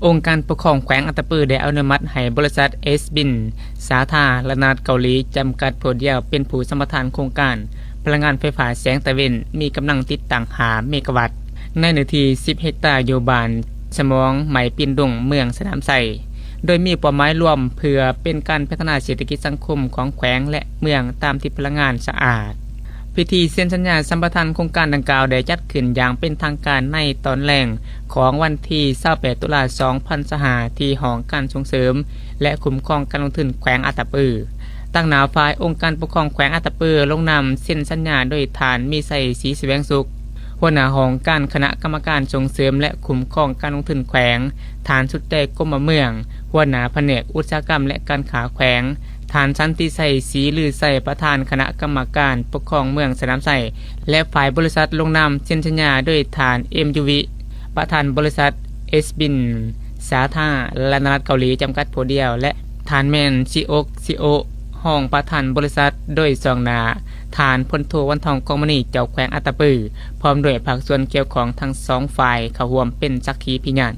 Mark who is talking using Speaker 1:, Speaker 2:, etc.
Speaker 1: องค์การปกครองแขวงอัตตปือได้อนุมัติให้บริษัทเอสบินสาธารณรัฐเกาหลีจำกัดผู้เดียวเป็นผู้สัมปทานโครงการพลังงานไฟฟ้าแสงตะเวนมีกำลังติดตั้ง5 เมกะวัตต์ในเนื้อที่10 เฮกตาร์อยู่บ้านสมองไหมปินดงเมืองสนามไสโดยมีเป้าหมายรวมเพื่อเป็นการพัฒนาเศรษฐกิจสังคมของแขวงและเมืองตามที่พลังงานสะอาดพิธีเซ็นสัญญาสัมปทานโครงการดังกล่าวได้จัดขึ้นอย่างเป็นทางการในตอนแรกของวันที่28 ตุลาคม 2025ที่หอการส่งเสริมและคุ้มครองการลงทุนแขวงอัตตปือตั้งหน้าฝ่ายองค์การปกครองแขวงอัตตปือลงนำเซ็นสัญญาโดยฐานมีใส่สีแสวงสุขหัวหน้าหองการคณะกรรมการส่งเสริมและคุ้มครองการลงทุนแขวงฐานสุดใจกรมเมืองหัวหน้าแผนกอุตสาหกรรมและการค้าแขวงฐานสันติไสศรีลือไสประธานคณะกรรมการปกครองเมืองสนามไสและฝ่ายบริษัทลงนามเซ็นสัญญาด้วยฐานเอ็มยูวิประธานบริษัทเอสบินสาธารณรัฐเกาหลีจำกัดผู้เดียวและฐานแมนซีโอห้องประธานบริษัทโดยสองนาฐานพลโทวันทองกองมณีเจ้าแขวงอัตตปือพร้อมด้วยภาคส่วนเกี่ยวของทั้ง2ฝ่ายเข้าร่วมเป็นสักขีพยาน